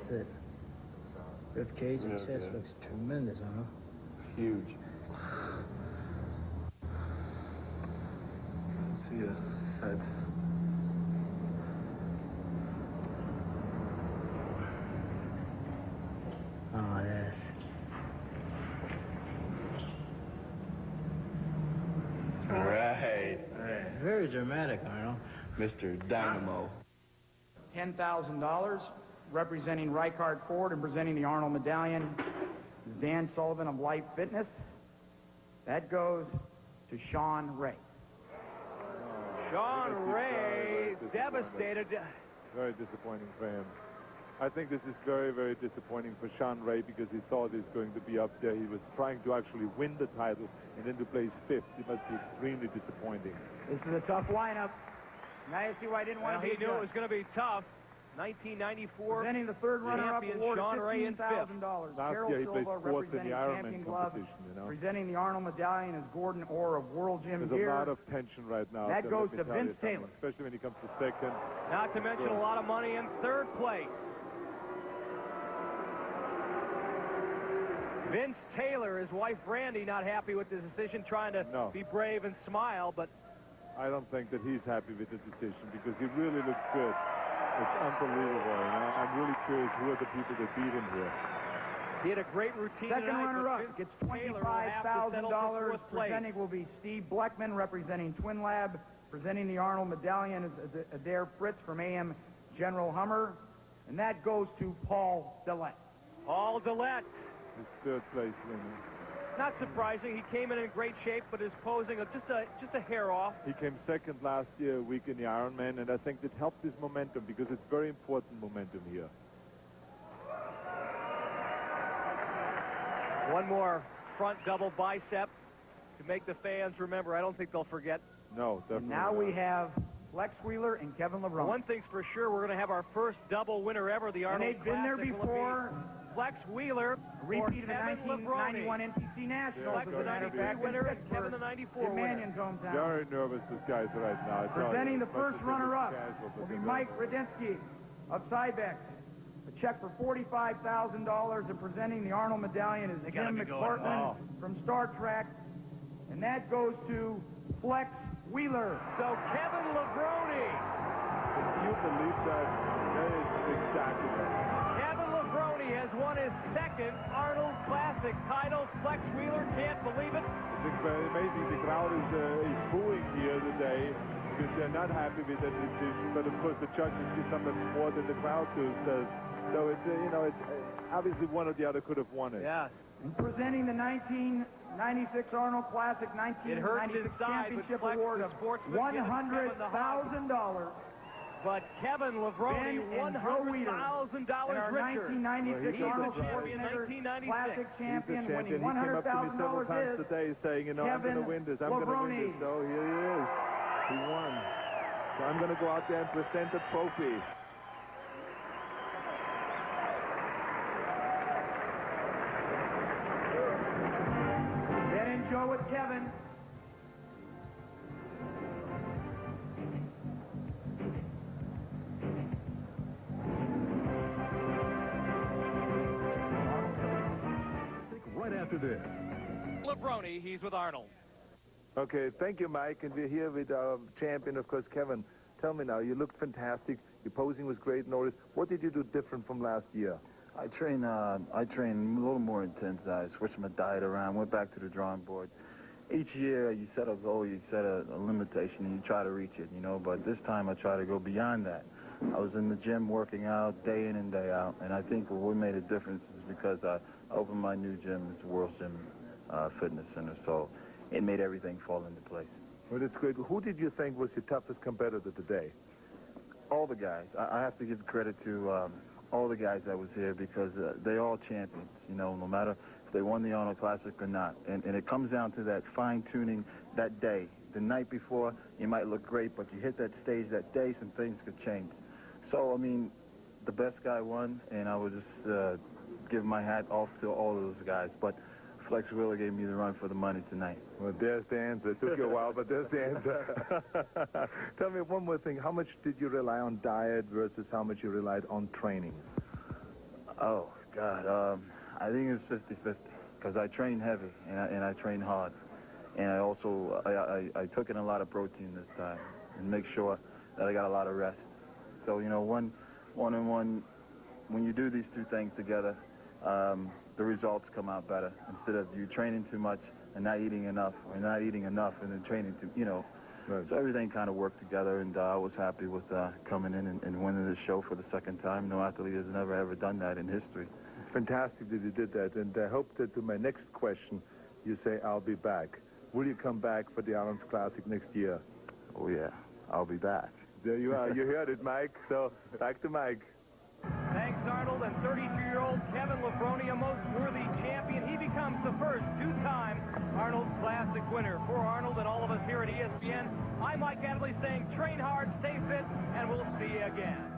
That's it. Rib cage and chest looks tremendous, huh? Huge. See ya, Seid. Oh, yes. Right. Very dramatic, Arnold. Mr. Dynamo. $10,000, representing Reichard Ford and presenting the Arnold medallion, Dan Sullivan of Life Fitness. That goes to Shawn Ray. Shawn Ray, devastated. Very disappointing for him. I think this is very, very disappointing for Shawn Ray because he thought he was going to be up there. He was trying to actually win the title and then to place 5th. It must be extremely disappointing. This is a tough lineup. Now you see why I didn't want to be. He knew it was going to be tough. 1994 presenting the third runner-up award of $15,000. Last year he placed 4th in the Ironman competition, you know. Presenting the Arnold medallion is Gordon Orr of World Gym There's Gear. a lot of tension right now. That goes to Vince Taylor. Especially when he comes to second. Not to mention a lot of money in 3rd place. Vince Taylor, his wife Randy, not happy with the decision, trying to be brave and smile, but I don't think that he's happy with the decision because he really looks good. It's unbelievable, and I'm really curious who are the people that beat him here. He had a great routine. Second runner-up gets $25,000. Presenting will be Steve Bleckman, representing Twin Lab. Presenting the Arnold medallion is Adair Fritz from AM General Hummer, and that goes to Paul Dillette. Paul Dillette. His 3rd place winner. Not surprising. He came in great shape, but his posing just a hair off. He came second last year, a week in the Ironman, and I think that helped his momentum because it's very important momentum here. One more front double bicep to make the fans remember. I don't think they'll forget. No, definitely. Now we have Flex Wheeler and Kevin Levrone. One thing's for sure, we're going to have our first double winner ever, the Arnold Classic. And they've been there before. Flex Wheeler, repeat of the 1991 NPC Nationals. Flex the 93 winner and Kevin the 94 winner. Mannion's hometown. Very nervous, this guy's right now. Presenting the first runner-up will be Mike Radinsky of Cybex. A check for $45,000, and presenting the Arnold medallion is Jim McPartland from Star Trek. And that goes to Flex Wheeler. So Kevin Levrone. Can you believe that? That is spectacular. Kevin Levrone has won his 2nd Arnold Classic title. Flex Wheeler can't believe it. It's amazing. The crowd is booing here today because they're not happy with that decision. But of course, the judges see sometimes more than the crowd does. So it's you know, it's obviously one or the other could have won it. Yes. And presenting the 1996 Arnold Classic 1996 Championship Award of $100,000. But Kevin Levrone, $100,000 richer. 1996 Arnold Schwarzenegger Classic champion, winning $100,000 today, saying, you know, I'm going to win this. I'm going to win this. So here he is. He won. So I'm going to go out there and present the trophy. Then enjoy with Kevin. After this, Levrone, he's with Arnold. Okay, thank you, Mike. And we're here with our champion, of course, Kevin. Tell me now, you looked fantastic. Your posing was great. Notice, what did you do different from last year? I trained a little more intense. I switched my diet around, went back to the drawing board. Each year, you set a goal, you set a limitation, and you try to reach it, you know. But this time, I try to go beyond that. I was in the gym working out day in and day out, and I think what made a difference is because I opened my new gym, it's the World's Gym Fitness Center, so it made everything fall into place. Well, it's great. Who did you think was your toughest competitor today? All the guys. I have to give credit to all the guys that was here because they all champions, you know, no matter if they won the Arnold Classic or not. And it comes down to that fine-tuning that day. The night before, you might look great, but you hit that stage that day, some things could change. So, I mean, the best guy won, and I would just give my hat off to all of those guys. But Flex Wheeler gave me the run for the money tonight. Well, there's the answer. It took you a while, but there's the answer. Tell me one more thing. How much did you rely on diet versus how much you relied on training? Oh, God. I think it's 50-50 because I train heavy and I train hard. And I also, I took in a lot of protein this time and make sure that I got a lot of rest. So, you know, one and one, when you do these two things together, the results come out better instead of you training too much and not eating enough, or not eating enough and then training too, you know. Right. So everything kind of worked together, and I was happy with coming in and winning the show for the second time. No athlete has never, ever done that in history. It's fantastic that you did that, and I hope that to my next question, you say, I'll be back. Will you come back for the Arnold's Classic next year? Oh, yeah. I'll be back. There you are. You heard it, Mike. So, back to Mike. Thanks, Arnold. And 32-year-old Kevin Levrone, a most worthy champion. He becomes the first two-time Arnold Classic winner. For Arnold and all of us here at ESPN, I'm Mike Adley saying train hard, stay fit, and we'll see you again.